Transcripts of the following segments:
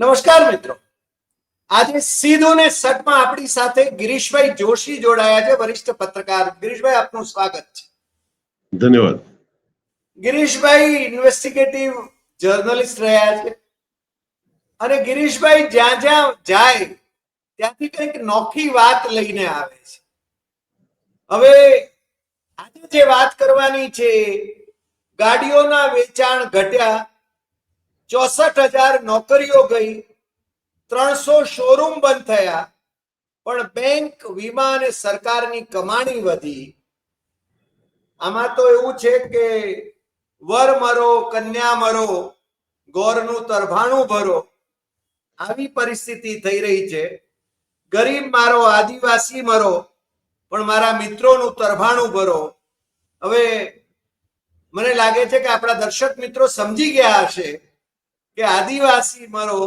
નમસ્કાર મિત્રો, આજે સીધું ને સટમાં આપણી સાથે ગિરીશભાઈ જોશી જોડાયા છે, વરિષ્ઠ પત્રકાર. ગિરીશભાઈ, આપનું સ્વાગત છે. ધન્યવાદ. ગિરીશભાઈ ઇન્વેસ્ટિગેટિવ જર્નલિસ્ટ રહ્યા છે અને ગિરીશભાઈ જ્યાં જ્યાં જાય ત્યાંથી કંઈક નોખી વાત લઈને આવે છે. હવે આજે જે વાત કરવાની છે, ગાડીઓના વેચાણ ઘટ્યા, 64,000 નોકરીઓ ગઈ, 300 શોરૂમ બંધ થયા, પણ બેંક, વીમા અને સરકારની કમાણી વધી. આમાં તો એવું છે કે વર મરો, કન્યા મરો, ગોરનું તરભાણું ભરો, આવી પરિસ્થિતિ થઈ રહી છે. ગરીબ મારો, આદિવાસી મરો, પણ મારા મિત્રોનું તરભાણું ભરો. હવે મને લાગે છે કે આપણા દર્શક મિત્રો સમજી ગયા હશે કે આદિવાસી મરો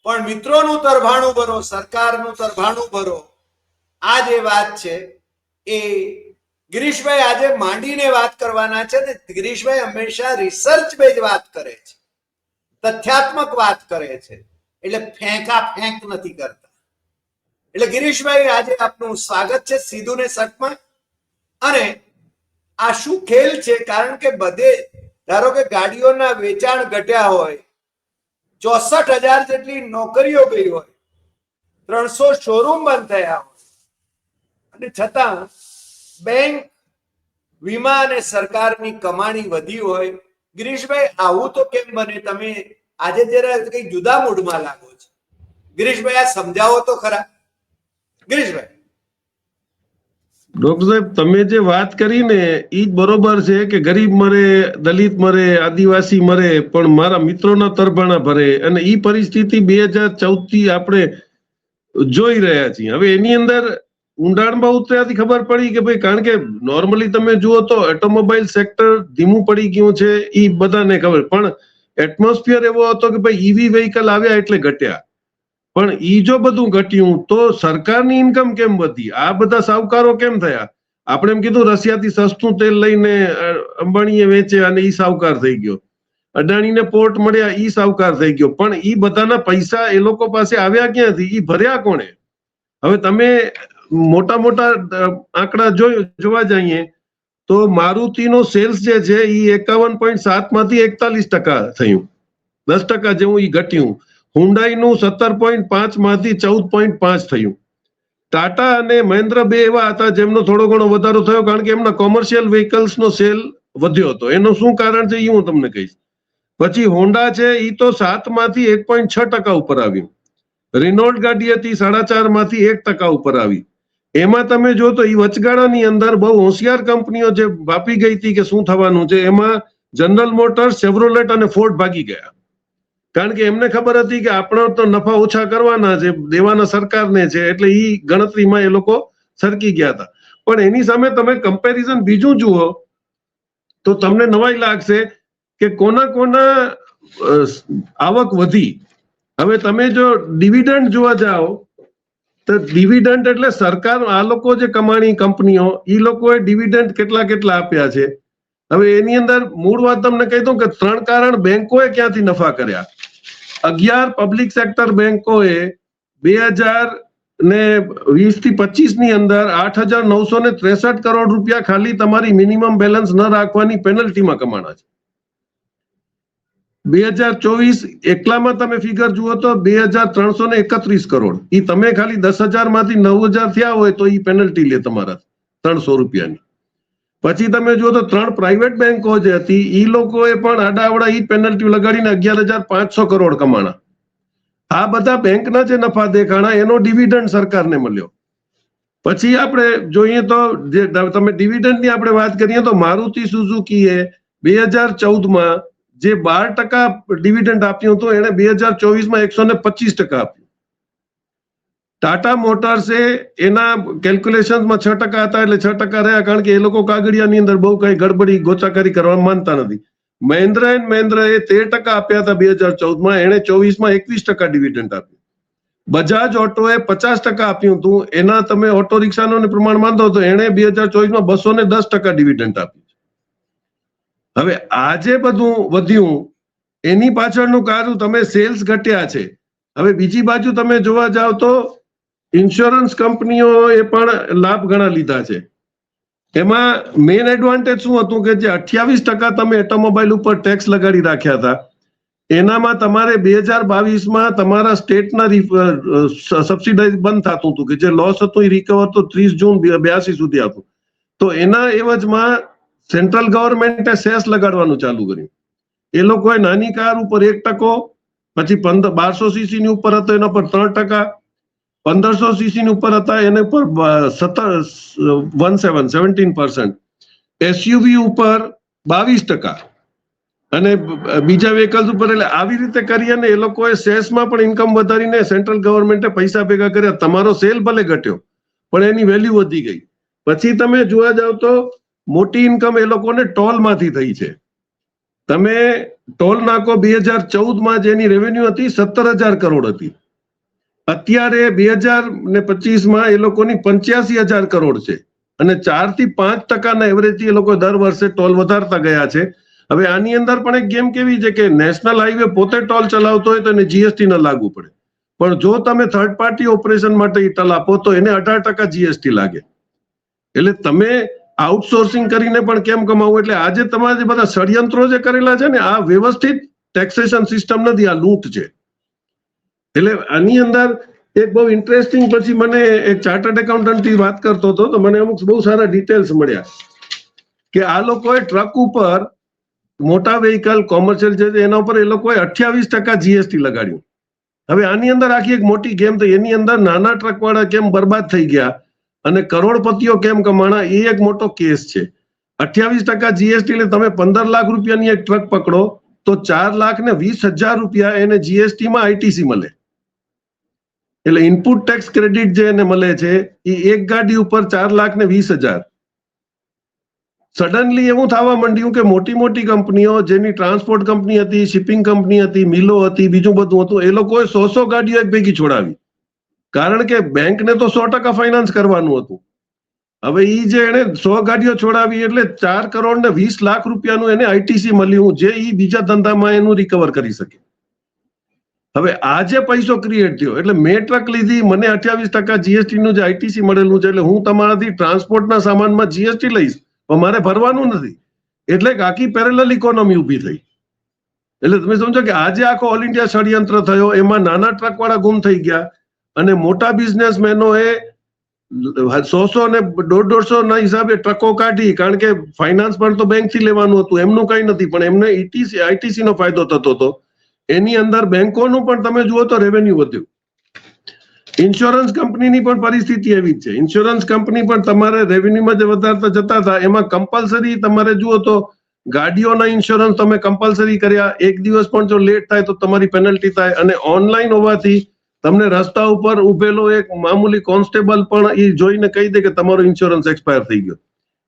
પણ મિત્રોનું તરભાણું ભરો, સરકારનું તરભાણું ભરો. આ જે વાત છે એ ગિરીશભાઈ આજે માંડીને વાત કરવાના છે. ને ગિરીશભાઈ હંમેશા રિસર્ચ બેઝ વાત કરે છે, તથ્યાત્મક વાત કરે છે, એટલે ફેંકા ફેંક નથી કરતા. એટલે ગિરીશભાઈ, આજે આપનું સ્વાગત છે સીધું ને સટમાં. અને આ શું ખેલ છે? કારણ કે બધે ધારો કે ગાડીઓના વેચાણ ઘટ્યા હોય, 64,000 જેટલી નોકરીઓ ગઈ હોય, 300 શોરૂમ બંધ થયા હોય, અને છતાં બેંક, વીમા અને સરકારની કમાણી વધી હોય. ગિરીશભાઈ, આવું તો કેમ બને? તમે આજે જરા કઈ જુદા મૂડમાં લાગો છો. ગિરીશભાઈ, આ સમજાવો તો ખરા. ગિરીશભાઈ. ડોક્ટર સાહેબ, તમે જે વાત કરી ને એ જ બરોબર છે કે ગરીબ મરે, દલિત મરે, આદિવાસી મરે, પણ મારા મિત્રોના તરભાણા ભરે. અને એ પરિસ્થિતિ 2014 થી આપણે જોઈ રહ્યા છીએ. હવે એની અંદર ઊંડાણમાં ઉતર્યાથી ખબર પડી કે ભાઈ, કારણ કે નોર્મલી તમે જુઓ તો ઓટોમોબાઈલ સેક્ટર ધીમું પડી ગયું છે, એ બધાને ખબર. પણ એટમોસ્ફિયર એવો હતો કે ભાઈ ઈવી વ્હીકલ આવ્યા એટલે ઘટ્યા. પણ ઈ જો બધું ઘટ્યું તો સરકારની ઇન્કમ કેમ વધી? આ બધા સાવકારો કેમ થયા? આપણે એમ કીધું રશિયાથી સસ્તું તેલ લઈને અંબાણીએ વેચે અને ઈ સાવકાર થઈ ગયો, અદાણીને પોર્ટ મળ્યા, ઈ સાવકાર થઈ ગયો. પણ ઈ બધાના પૈસા એ લોકો પાસે આવ્યા ક્યાંથી? ઈ ભર્યા કોણે? હવે તમે મોટા મોટા આંકડા જોવા જઈએ તો મારુતિનો સેલ્સ જે છે એ 51.7 માંથી 41% થયું, 10% જેવું ઈ ઘટ્યું. હુન્ડાઈનું 17.5 માંથી 14.5 થયું. ટાટા અને મહિન્દ્રા બે એવા હતા જેમનો થોડો ઘણો વધારો થયો, કારણ કે એમના કોમર્શિયલ વ્હીકલ્સનો સેલ વધ્યો હતો. એનું શું કારણ છે એ હું તમને કહીશ. પછી હોન્ડા છે, એ તો 7 માંથી 1.6% ઉપર આવ્યું. રિનોલ્ટ ગાડી હતી 4.5 માંથી 1% ઉપર આવી. એમાં તમે જો તો એ વચગાળાની અંદર બહુ હોશિયાર કંપનીઓ જે ભાપી ગઈ હતી કે શું થવાનું છે, એમાં જનરલ મોટર્સ, ચેવરોલેટ અને ફોર્ડ ભાગી ગયા. કારણ કે એમને ખબર હતી કે આપણે તો નફા ઓછા કરવાના છે, દેવાના સરકારને છે, એટલે ઈ ગણતરીમાં એ લોકો સરકી ગયા હતા. પણ એની સામે તમે કમ્પેરિઝન બીજું જુઓ તો તમને નવાઈ લાગશે કે કોના કોના આવક વધી. હવે તમે જો ડિવિડન્ડ જોવા જાઓ તો ડિવિડન્ડ એટલે સરકાર, આ લોકો જે કમાણી કંપનીઓ, એ લોકોએ ડિવિડન્ડ કેટલા કેટલા આપ્યા છે. હવે એની અંદર મૂળ વાત તમને કહી દઉં કે 3 કારણ બેંકોએ ક્યાંથી નફા કર્યા. 11 પબ્લિક સેક્ટર બેંકોએ 2020 થી 25 ની અંદર 8,963 કરોડ રૂપિયા ખાલી તમારી મિનિમમ બેલેન્સ ન રાખવાની પેનલ્ટીમાં કમાણા છે. 2024 એકલામાં તમે ફિગર જુઓ તો 2,331 કરોડ. એ તમે ખાલી 10,000 માંથી 9,000 થયા હોય તો એ પેનલ્ટી લે તમારા 300 રૂપિયાની. પછી તમે જુઓ તો 3 પ્રાઇવેટ બેંકો જે હતી એ લોકોએ પણ આડાવડા ઈ પેનલ્ટી લગાડીને 11,500 કરોડ કમાણા. આ બધા બેંકના જે નફા દેખાણા, એનો ડિવિડન્ડ સરકારને મળ્યો. પછી આપણે જોઈએ તો જે તમે ડિવિડન્ડની આપણે વાત કરીએ તો મારુતિ સુઝુકીએ 2014માં જે 12% ડિવિડન્ડ આપ્યું હતું, એને 2024માં 125% આપ્યું. ટાટા મોટર્સે એના કેલ્ક્યુલેશનમાં 6% હતા, એટલે 6% રહ્યા, કારણ કે એ લોકો કાગળિયાની અંદર બહુ કઈ ગડબડી ગોચાકારી કરવા માનતા નથી. મહિન્દ્રા એન્ડ મહિન્દ્રાએ 13% આપ્યા હતા 2014માં, એને 24માં 21% ડિવિડન્ડ આપ્યું. બજાજ ઓટોએ 50% આપ્યું હતું, એના તમે ઓટો રિક્ષાનું પ્રમાણ માનતો તો એને 2024માં 210% ડિવિડન્ડ આપ્યું. હવે આ જે બધું વધ્યું એની પાછળનું કારણ તમે સેલ્સ ઘટ્યા છે. હવે બીજી બાજુ તમે જોવા જાવ તો ઇન્સ્યોરન્સ કંપનીઓએ પણ લાભ ઘણા લીધા છે. એમાં મેઇન એડવાન્ટેજ શું હતું કે જે 28% તમે ઓટોમોબાઈલ ઉપર ટેક્સ લગાડી રાખ્યા હતા, એનામાં તમારે 2022માં તમારા સ્ટેટના સબસિડાઇઝ બંધ થતું હતું, કે જે લોસ હતું એ રિકવર તો 30 જૂન 82 સુધી હતું. તો એના એવજમાં સેન્ટ્રલ ગવર્મેન્ટે સેસ લગાડવાનું ચાલુ કર્યું. એ લોકોએ નાની કાર ઉપર 1%, પછી 1200 સીસી ની ઉપર હતો એના પર 3%, 1500 સીસી ની ઉપર હતા એના પર 17%, એસયુવી ઉપર 22% અને બીજા વ્હીકલ્સ ઉપર. એટલે આવી રીતે કરી અને એ લોકોએ સેસમાં પણ ઇન્કમ વધારીને સેન્ટ્રલ ગવર્મેન્ટે પૈસા ભેગા કર્યા. તમારો સેલ ભલે ઘટ્યો પણ એની વેલ્યુ વધી ગઈ. પછી તમે જોવા જાવ તો મોટી ઇન્કમ એ લોકોને ટોલમાંથી થઈ છે. તમે ટોલ નાકો 2014માં જેની રેવન્યુ હતી 17,000 કરોડ હતી, અત્યારે 2025માં એ લોકોની 85,000 કરોડ છે અને 4 થી 5% એવરેજથી એ લોકો દર વર્ષે ટોલ વધારતા ગયા છે. હવે આની અંદર પણ એક ગેમ કેવી છે કે નેશનલ હાઈવે પોતે ટોલ ચલાવતો હોય તો એને જીએસટી ન લાગુ પડે, પણ જો તમે થર્ડ પાર્ટી ઓપરેશન માટે ટોલ આપો તો એને 18% જીએસટી લાગે. એટલે તમે આઉટસોર્સિંગ કરીને પણ કેમ કમાવું? એટલે આજે તમારે બધા ષડયંત્રો જે કરેલા છે ને, આ વ્યવસ્થિત ટેક્સેશન સિસ્ટમ નથી, આ લૂંટ છે. એટલે આની અંદર એક બહુ ઇન્ટરેસ્ટિંગ, પછી મને એક ચાર્ટર્ડ એકાઉન્ટન્ટ થી વાત કરતો હતો તો મને અમુક બહુ સારા ડિટેલ્સ મળ્યા કે આ લોકોએ ટ્રક ઉપર, મોટા વેહિકલ કોમર્શિયલ છે એના ઉપર એ લોકોએ 28% જીએસટી લગાડ્યું. હવે આની અંદર આખી એક મોટી ગેમ થઈ. એની અંદર નાના ટ્રક વાળા કેમ બરબાદ થઈ ગયા અને કરોડપતિઓ કેમ કમાણા, એ એક મોટો કેસ છે. 28% જીએસટી એટલે તમે 15 લાખ રૂપિયાની એક ટ્રક પકડો તો 4,20,000 રૂપિયા એને જીએસટીમાં આઈટીસી મળે. એટલે ઇનપુટ ટેક્સ ક્રેડિટ જે એને મળે છે એ એક ગાડી ઉપર 4,20,000. સડનલી એવું થવા માંડ્યું કે મોટી મોટી કંપનીઓ જેની ટ્રાન્સપોર્ટ કંપની હતી, શિપિંગ કંપની હતી, મિલો હતી, બીજું બધું હતું, એ લોકોએ 100 ગાડીઓ એક ભેગી છોડાવી, કારણ કે બેંકને તો 100% ફાઇનાન્સ કરવાનું હતું. હવે એ જે એને 100 ગાડીઓ છોડાવી એટલે 4,20,00,000 રૂપિયાનું એને આઈટીસી મળ્યું, જે એ બીજા ધંધામાં એનું રિકવર કરી શકે. હવે આ જે પૈસો ક્રિએટ થયો, એટલે મેં ટ્રક લીધી, મને 28% જીએસટી નું જે આઈટીસી મળેલું છે, એટલે હું તમારાથી ટ્રાન્સપોર્ટના સામાનમાં જીએસટી લઈશ પણ મારે ભરવાનું નથી. એટલે આખી પેરેલલ ઇકોનોમી ઉભી થઈ. એટલે તમે સમજો કે આજે આખો ઓલ ઇન્ડિયા ષડયંત્ર થયો, એમાં નાના ટ્રક વાળા ગુમ થઈ ગયા અને મોટા બિઝનેસમેનોએ 100 ને 150 ના હિસાબે ટ્રકો કાઢી, કારણ કે ફાઇનાન્સ પણ તો બેંક થી લેવાનું હતું, એમનું કઈ નથી, પણ એમને આઈટીસી નો ફાયદો થતો હતો. એની અંદર બેંકોનું પણ તમે જુઓ તો રેવન્યુ વધ્યું. ઇન્સ્યોરન્સ કંપનીની પણ પરિસ્થિતિ એવી જ છે. ઇન્સ્યોરન્સ કંપની પણ તમારે રેવન્યુમાં જે વધારતા જતા હતા, એમાં કમ્પલસરી તમારે જુઓ તો ગાડીઓના ઇન્સ્યોરન્સ તમે કમ્પલસરી કર્યા. એક દિવસ પણ જો લેટ થાય તો તમારી પેનલ્ટી થાય, અને ઓનલાઈન હોવાથી તમને રસ્તા ઉપર ઉભેલો એક મામૂલી કોન્સ્ટેબલ પણ એ જોઈને કહી દે કે તમારો ઇન્સ્યોરન્સ એક્સપાયર થઈ ગયો.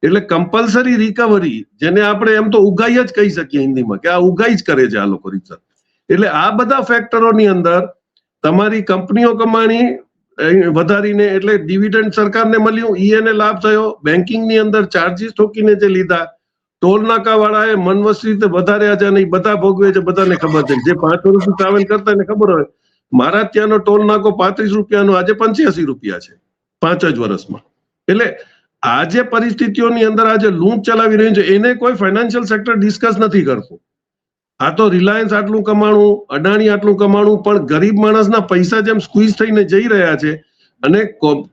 એટલે કમ્પલસરી રિકવરી, જેને આપણે એમ તો ઉગાઈ જ કહી શકીએ હિન્દીમાં, કે આ ઉગાઈ જ કરે છે આ લોકો રીતસર. એટલે આ બધા ફેક્ટરોની અંદર તમારી કંપનીઓ કમાણી વધારીને, એટલે ડિવિડન્ડ સરકારને મળ્યું, એને લાભ થયો. બેન્કિંગની અંદર ચાર્જીસ ઠોકીને જે લીધા, ટોલ નાકા વાળાએ મનવસી રીતે વધાર્યા છે અને એ બધા ભોગવે છે, બધાને ખબર છે. જે 5 વર્ષથી ટ્રાવેલ કરતા એને ખબર હોય, મારા ત્યાંનો ટોલ નાકો 35 રૂપિયાનો આજે 85 રૂપિયા છે 5 જ વર્ષમાં. એટલે આ જે પરિસ્થિતિઓની અંદર આજે લૂંટ ચલાવી રહ્યું છે, એને કોઈ ફાઇનાન્શિયલ સેક્ટર ડિસ્કસ નથી કરતું. આ તો રિલાયન્સ આટલું કમાણું, અદાણી આટલું કમાણું, પણ ગરીબ માણસના પૈસા જેમ સ્ક્વીઝ થઈને જઈ રહ્યા છે. અને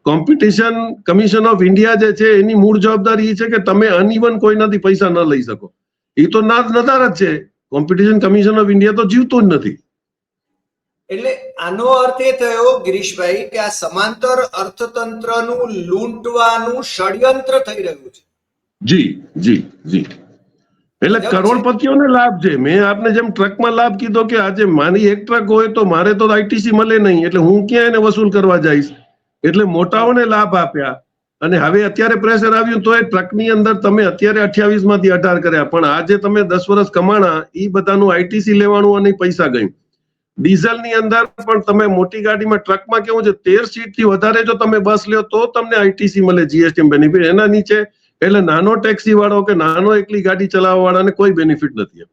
કોમ્પિટિશન કમિશન ઓફ ઇન્ડિયા જે છે એની મૂળ જવાબદારી એ છે કે તમે અનઇવન કોઈનાથી પૈસા ન લઈ શકો. એ તો નદાર જ છે. કોમ્પિટિશન કમિશન ઓફ ઇન્ડિયા તો જીવતું જ નથી. એટલે આનો અર્થ એ થયો ગિરીશભાઈ કે આ સમાંતર અર્થતંત્રનું લૂંટવાનું ષડયંત્ર થઈ રહ્યું છે. જી જી જી. એટલે કરોડપતિઓને લાભ છે. મેં આપને જેમ ટ્રકમાં લાભ કીધો કે આજે મારી એક ટ્રક હોય તો મારે તો આઈટીસી મળે નહીં, એટલે હું ક્યાં એને વસૂલ કરવા જઈશ. એટલે મોટાઓને લાભ આપ્યા. અને હવે અત્યારે પ્રેશર આવ્યું તો એ ટ્રકની અંદર તમે અત્યારે 28 માંથી 18 કર્યા, પણ આજે તમે 10 વર્ષ કમાણા, એ બધાનું આઈટીસી લેવાનું અને પૈસા ગયું. ડીઝલની અંદર પણ તમે મોટી ગાડીમાં, ટ્રકમાં કેવું છે 13 સીટ થી વધારે જો તમે બસ લ્યો તો તમને આઈટીસી મળે, જીએસટી બેનિફિટ. એના નીચે એટલે નાનો ટેક્સી વાળો કે નાનો એકલી ગાડી ચલાવવા વાળાને કોઈ બેનિફિટ નથી.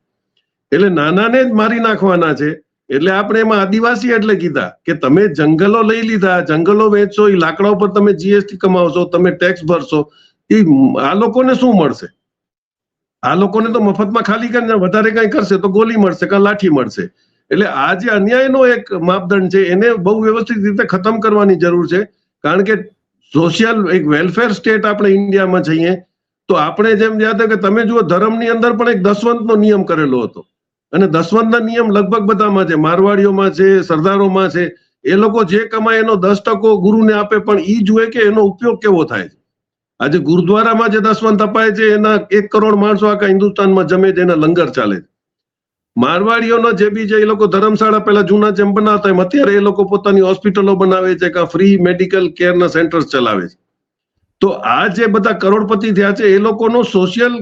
એટલે નાનાને જ મારી નાખવાના છે. એટલે આપણે એમાં આદિવાસી એટલે કીધા કે તમે જંગલો લઈ લીધા, જંગલો વેચશો, એ લાકડા ઉપર તમે જીએસટી કમાવશો, તમે ટેક્સ ભરશો, એ આ લોકોને શું મળશે? આ લોકોને તો મફતમાં ખાલી કરીને વધારે કઈ કરશે તો ગોલી મળશે કે લાઠી મળશે. એટલે આ જે અન્યાયનો એક માપદંડ છે એને બહુ વ્યવસ્થિત રીતે ખતમ કરવાની જરૂર છે. કારણ કે સોશિયલ એક વેલફેર સ્ટેટ આપણે ઇન્ડિયામાં જઈએ તો આપણે જેમ યાદ કે તમે જુઓ ધર્મની અંદર પણ એક દસવંતનો નિયમ કરેલો હતો, અને દસવંતના નિયમ લગભગ બધામાં છે, મારવાડીઓમાં છે, સરદારોમાં છે. એ લોકો જે કમાય એનો 10% ગુરુને આપે, પણ ઈ જુએ કે એનો ઉપયોગ કેવો થાય છે. આજે ગુરુદ્વારામાં જે દસવંત અપાય છે એના 1 કરોડ માણસો આખા હિન્દુસ્તાનમાં જમે છે, એના લંગર ચાલે છે. મારવાડીઓનો જે બી છે એ લોકો ધર્મશાળા પેલા જૂના જેમ બનાવતા એમ અત્યારે એ લોકો પોતાની હોસ્પિટલો બનાવે છે કે ફ્રી મેડિકલ કેરના સેન્ટર્સ ચલાવે છે. તો આ જે બધા કરોડપતિ થયા છે એ લોકોનો સોશિયલ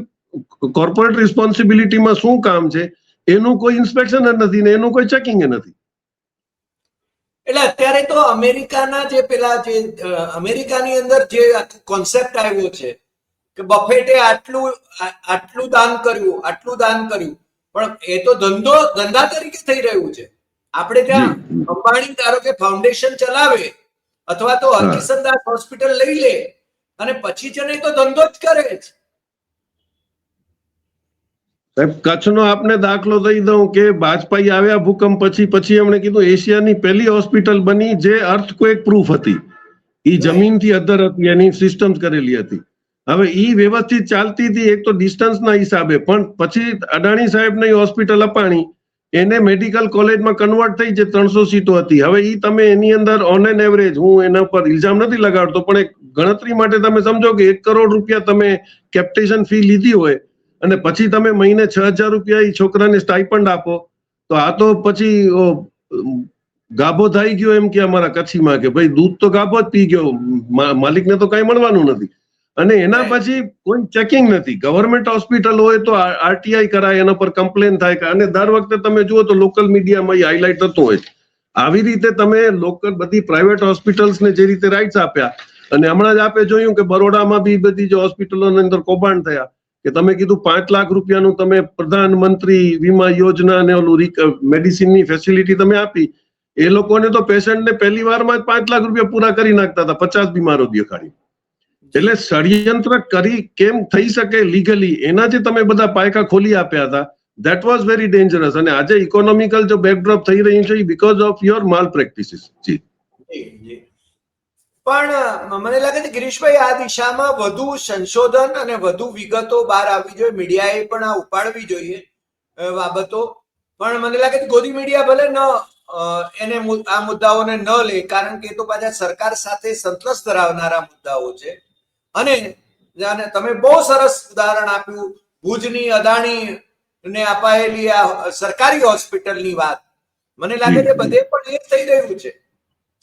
કોર્પોરેટ રિસ્પોન્સિબિલિટીમાં શું કામ છે એનું કોઈ ઇન્સ્પેક્શન જ નથી ને એનું કોઈ ચેકિંગ નથી. એટલે અત્યારે તો અમેરિકાના જે પેલા જે અમેરિકાની અંદર જે કોન્સેપ્ટ આવ્યો છે કે બફેટે આટલું દાન કર્યું, આટલું દાન કર્યું, પણ એ તો ધંધા તરીકે થઈ રહ્યું છે. આપણે ત્યાં અંબાણી ધારો કે ફાઉન્ડેશન ચલાવે અથવા તો હરકિશન દાસ હોસ્પિટલ લઈ લે અને પછી છે ને તો ધંધો જ કરે છે. કચ્છનો આપને દાખલો દઈ દઉં કે વાજપેયી આવ્યા ભૂકંપ પછી એમણે કીધું એશિયાની પહેલી હોસ્પિટલ બની જે અર્થક્વેક પ્રૂફ હતી. એ જમીનથી અધર હતી, એની સિસ્ટમ્સ કરેલી હતી. હવે ઈ વ્યવસ્થિત ચાલતી હતી એક તો ડિસ્ટન્સના હિસાબે, પણ પછી અદાણી સાહેબને હોસ્પિટલ અપાણી, એને મેડિકલ કોલેજમાં કન્વર્ટ થઈ જે 300 સીટો હતી. હવે ઈ તમે એની અંદર ઓન એન એવરેજ, હું એના પર ઇલ્ઝામ નથી લગાડતો, પણ એક ગણતરી માટે તમે સમજો કે 1 કરોડ રૂપિયા તમે કેપ્ટેશન ફી લીધી હોય અને પછી તમે મહિને 6,000 રૂપિયા એ છોકરાને સ્ટાઇપન્ડ આપો, તો આ તો પછી ગાભો થઈ ગયો એમ કે અમારા કચ્છીમાં કે ભાઈ દૂધ તો ગાભો જ પી ગયો, માલિકને તો કઈ મળવાનું નથી. અને એના પછી કોઈ ચેકિંગ નથી. ગવર્મેન્ટ હોસ્પિટલ હોય તો આરટીઆઈ કરાય, એના પર કમ્પ્લેન થાય, અને દર વખતે તમે જુઓ તો લોકલ મીડિયામાં હાઇલાઇટ થતું હોય. આવી રીતે તમે લોકલ બધી પ્રાઇવેટ હોસ્પિટલ્સને જે રીતે રાઇટ્સ આપ્યા, અને હમણાં જ આપે જોયું કે બરોડામાં બી બધી જે હોસ્પિટલોની અંદર કૌભાંડ થયા કે તમે કીધું 5 લાખ રૂપિયાનું તમે પ્રધાનમંત્રી વીમા યોજના ને ઓલું મેડિસિનની ફેસિલિટી તમે આપી, એ લોકોને તો પેશન્ટને પહેલી વારમાં જ 5 લાખ રૂપિયા પૂરા કરી નાખતા હતા 50 બીમારો દેખાડી. એટલે ષડયંત્ર કરી કેમ થઈ શકે લીગલી, એના જે તમે બધા પાયકા ખોલી આપ્યા હતા, that was very dangerous. અને આજે ઇકોનોમિકલ જો બેકડ્રોપ થઈ રહ્યું છે બીકોઝ ઓફ યોર માલ પ્રેક્ટિસીસ. જી પણ મને લાગે છે ગિરીશભાઈ આ દિશામાં વધુ સંશોધન અને વધુ વિગતો બહાર આવવી જોઈએ, મીડિયાએ પણ આ ઉપાડવી જોઈએ બાબતો. પણ મને લાગે છે ગોદી મીડિયા ભલે ન એને આ મુદ્દાઓને ન લે, કારણ કે એ તો પાછા સરકાર સાથે સંતોષ ધરાવનારા મુદ્દાઓ છે. અને તમે બહુ સરસ ઉદાહરણ આપ્યું ભુજની અદાણી ને અપાયેલી આ સરકારી હોસ્પિટલની વાત. મને લાગે છે બધે પણ એ થઈ રહ્યું છે.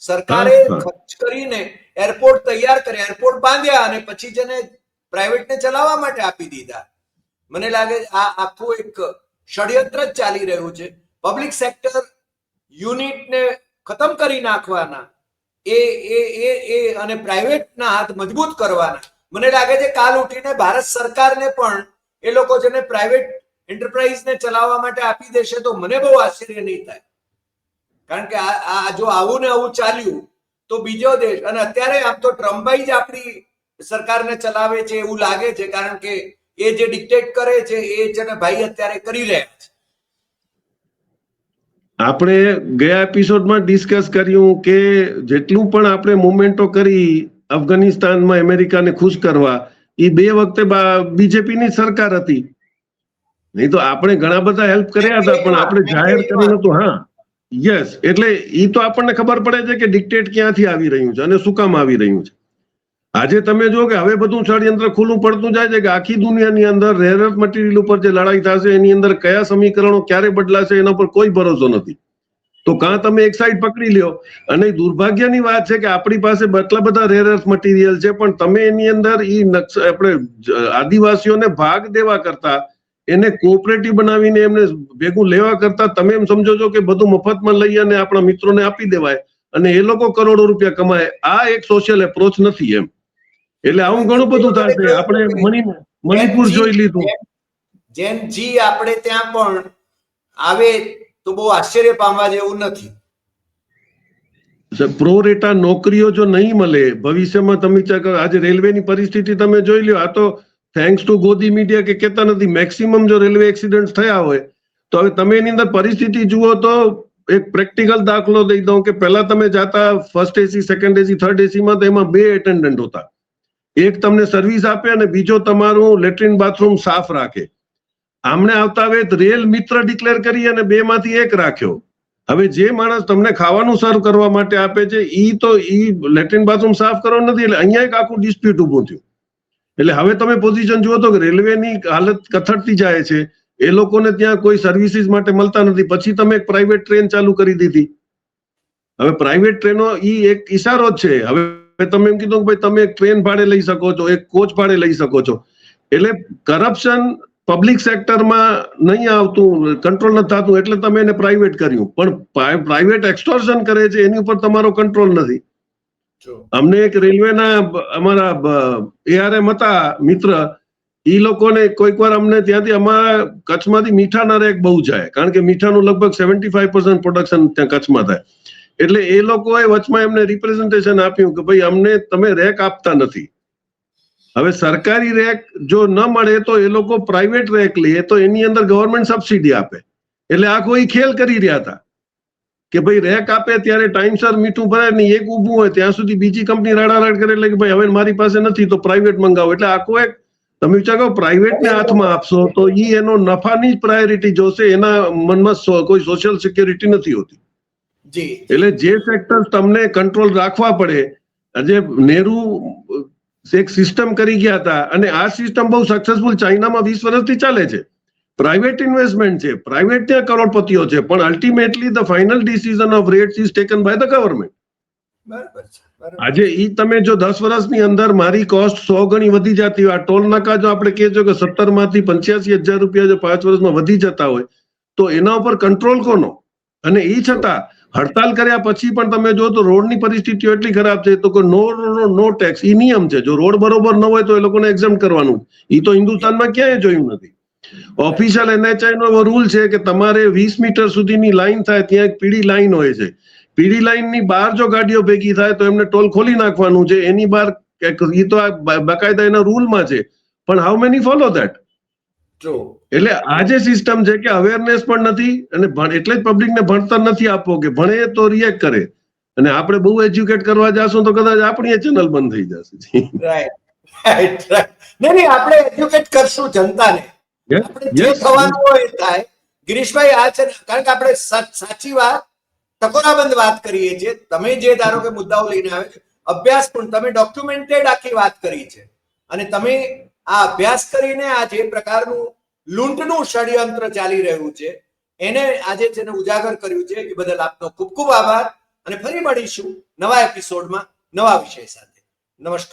સરકારે ખર્ચ કરીને એરપોર્ટ તૈયાર કર્યા, એરપોર્ટ બાંધ્યા અને પછી જેને પ્રાઇવેટને ચલાવવા માટે આપી દીધા. મને લાગે આ આખું એક ષડયંત્ર જ ચાલી રહ્યું છે. પબ્લિક સેક્ટર યુનિટને ખતમ કરી નાખવાના એ અને પ્રાઇવેટના હાથ મજબૂત કરવાના. મને લાગે છે કાલ ઉઠીને ભારત સરકારને પણ એ લોકો જેને પ્રાઇવેટ એન્ટરપ્રાઇઝને ચલાવવા માટે આપી દેશે તો મને બહુ આશ્ચર્ય નહીં થાય. કારણ કે આ જો આવું ને આવું ચાલ્યું તો બીજો દેશ, અને અત્યારે આમ તો ટ્રમ્પભાઈ જ આપણી સરકારને ચલાવે છે એવું લાગે છે, કારણ કે એ જે ડિક્ટેટ કરે છે એ છે ને ભાઈ અત્યારે કરી રહ્યા છે. આપણે ગયા એપિસોડમાં ડિસ્કસ કર્યું કે જેટલું પણ આપણે મુવમેન્ટો કરી અફઘાનિસ્તાનમાં અમેરિકાને ખુશ કરવા, એ 2 વખતે બીજેપીની સરકાર હતી. નહીં તો આપણે ઘણા બધા હેલ્પ કર્યા હતા, પણ આપણે જાહેર કરી નતું. હા યસ, એટલે એ તો આપણને ખબર પડે છે કે ડિક્ટેટ ક્યાંથી આવી રહ્યું છે અને શું કામ આવી રહ્યું છે. આજે તમે જો કે હવે બધું ષડયંત્ર ખુલ્લું પડતું જાય છે કે આખી દુનિયાની અંદર રેર અર્થ મટીરિયલ ઉપર જે લડાઈ થશે એની અંદર કયા સમીકરણો ક્યારે બદલાશે એના પર કોઈ ભરોસો નથી. તો કાં તમે એક સાઈડ પકડી લ્યો, અને દુર્ભાગ્યની વાત છે કે આપણી પાસે એટલા બધા રેર અર્થ મટીરિયલ છે, પણ તમે એની અંદર આપણે આદિવાસીઓને ભાગ દેવા કરતા, એને કોઓપરેટિવ બનાવીને એમને ભેગું લેવા કરતા તમે એમ સમજો છો કે બધું મફતમાં લઈ અને આપણા મિત્રોને આપી દેવાય અને એ લોકો કરોડો રૂપિયા કમાય. આ એક સોશિયલ એપ્રોચ નથી એમ. એટલે આવું ઘણું બધું થશે. આપણે મણિપુર જોઈ લીધું. જેમ જી આપણે ત્યાં પણ આવે તો બહુ આશ્ચર્ય પામવા જેવું નથી. પ્રો રેટા નોકરીઓ જો નહીં મળે ભવિષ્યમાં, તમે આજે રેલવેની પરિસ્થિતિ તમે જોઈ લ્યો. આ તો થેન્ક્સ ટુ ગોદી મીડિયા કે કેતા નથી, મેક્સિમમ જો રેલવે એક્સિડન્ટ થયા હોય તો હવે તમે એની અંદર પરિસ્થિતિ જુઓ તો એક પ્રેક્ટિકલ દાખલો દઈ દઉં કે પહેલા તમે જાતા first AC, second AC, third એસીમાં તો એમાં 2 એટેન્ડન્ટ હતા. એક તમને સર્વિસ આપે અને બીજો તમારું લેટ્રિન બાથરૂમ સાફ રાખે. આમને આવતા હવે રેલ મિત્ર ડિક્લેર કરી અને 2 માંથી 1 રાખ્યો. હવે જે માણસ તમને ખાવાનું સર્વ કરવા માટે આપે છે ઈ લેટ્રિન બાથરૂમ સાફ કરવા નથી, એટલે અહીંયા એક આખું ડિસ્પ્યુટ ઉભું થયું. એટલે હવે તમે પોઝિશન જુઓ તો કે રેલવેની હાલત કથળતી જાય છે. એ લોકોને ત્યાં કોઈ સર્વિસીસ માટે મળતા નથી. પછી તમે એક પ્રાઇવેટ ટ્રેન ચાલુ કરી દીધી. હવે પ્રાઇવેટ ટ્રેનો એક ઈશારો જ છે. હવે તમે એમ કીધું કે ભાઈ તમે એક ટ્રેન ભાડે લઈ શકો છો, એક કોચ ભાડે લઈ શકો છો. એટલે કરપ્શન પબ્લિક સેક્ટરમાં નહીં આવતું, કંટ્રોલ નથી થતું, એટલે તમે એને પ્રાઇવેટ કર્યું. પણ પ્રાઇવેટ એક્સટોર્શન કરે છે એની ઉપર તમારો કંટ્રોલ નથી. અમને એક રેલવેના અમારા ARM હતા મિત્ર, ઈ લોકોને કોઈક વાર અમને ત્યાંથી અમારા કચ્છમાંથી મીઠાના રેક બહુ જાય, કારણ કે મીઠાનું લગભગ 75% પ્રોડક્શન ત્યાં કચ્છમાં થાય. એટલે એ લોકોએ વચમાં એમને રિપ્રેઝન્ટેશન આપ્યું કે ભાઈ અમને તમે રેક આપતા નથી. હવે સરકારી રેક જો ન મળે તો એ લોકો પ્રાઇવેટ રેક લે તો એની અંદર ગવર્મેન્ટ સબસિડી આપે. એટલે આ કોઈ ખેલ કરી રહ્યા હતા કે ભાઈ રેક આપે ત્યારે ટાઈમસર મીઠું ભરાય નહીં, એક ઊભું હોય ત્યાં સુધી બીજી કંપની રાડારાડ કરે, એટલે કે ભાઈ હવે મારી પાસે નથી તો પ્રાઇવેટ મંગાવો. એટલે આખો એક તમે વિચારો પ્રાઇવેટને હાથમાં આપશો તો ઈ એનો નફાની જ પ્રાયોરિટી જોશે, એના મનમાં કોઈ સોશિયલ સિક્યોરિટી નથી હોતી. એટલે જે સેક્ટર તમને કંટ્રોલ રાખવા પડે, આજે નેહરુ એક સિસ્ટમ કરી ગયા હતા અને આ સિસ્ટમ બહુ સક્સેસફુલ ચાઇનામાં 20 વર્ષથી ચાલે છે. પ્રાઇવેટ ઇન્વેસ્ટમેન્ટ છે, પ્રાઇવેટ ત્યાં કરોડપતિઓ છે, પણ ultimately the final decision of rates is taken by the government. આજે ઈ તમે જો 10 વર્ષની અંદર મારી કોસ્ટ 100 ગણી વધી જતી હોય, આ ટોલ નાકા જો આપણે કહેજો કે 17 માંથી 85,000 રૂપિયા જો 5 વર્ષમાં વધી જતા હોય તો એના ઉપર કંટ્રોલ કોનો? અને એ છતાં હડતાલ કર્યા પછી પણ તમે જો તો રોડની પરિસ્થિતિઓ એટલી ખરાબ છે તો નો ટેક્સ ઈ નિયમ છે. જો રોડ બરોબર ન હોય તો એ લોકોને એક્ઝામ કરવાનું. ઈ તો હિન્દુસ્તાનમાં ક્યાંય જોયું નથી. ઓફિશિયલ NHI નો રૂલ છે કે તમારે 20 મીટર સુધીની લાઈન થાય ત્યાં એક પીળી લાઈન હોય છે. પીળી લાઈનની બહાર જો ગાડીઓ ભેગી થાય તો એમને ટોલ ખોલી નાખવાનું છે. એની બહાર ઈ તો બાકાયદા એના રૂલમાં છે, પણ હાઉ મેની ફોલો ધેટ? એટલે આ જે સિસ્ટમ છે કે અવેરનેસ પણ નથી અને એટલે જ પબ્લિકને ભણતર નથી આપવો કે ભણે તો રિએક્ટ કરે. અને આપણે બહુ એજ્યુકેટ કરવા જાશું તો કદાચ આપણી ચેનલ બંધ થઈ જશે. રાઈટ. નહીં, આપણે એજ્યુકેટ કરશું જનતાને. આપણે જે થવાનું હોય એ થાય. ગિરીશભાઈ, આ છે કારણ કે આપણે સાચી વાત ટકોરાબંધ વાત કરીએ છીએ. તમે જે ધારો કે મુદ્દાઓ લઈને આવે છે, અભ્યાસ પણ તમે ડોક્યુમેન્ટેડ આખી વાત કરી છે અને તમે આ અભ્યાસ કરીને આ જે પ્રકારનું લૂંટનું ષડયંત્ર ચાલી રહ્યું છે એને આજે જેને ઉજાગર કર્યું છે એ બદલ આપનો ખૂબ ખૂબ આભાર અને ફરી મળીશું નવા એપિસોડમાં નવા વિષય સાથે. નમસ્કાર.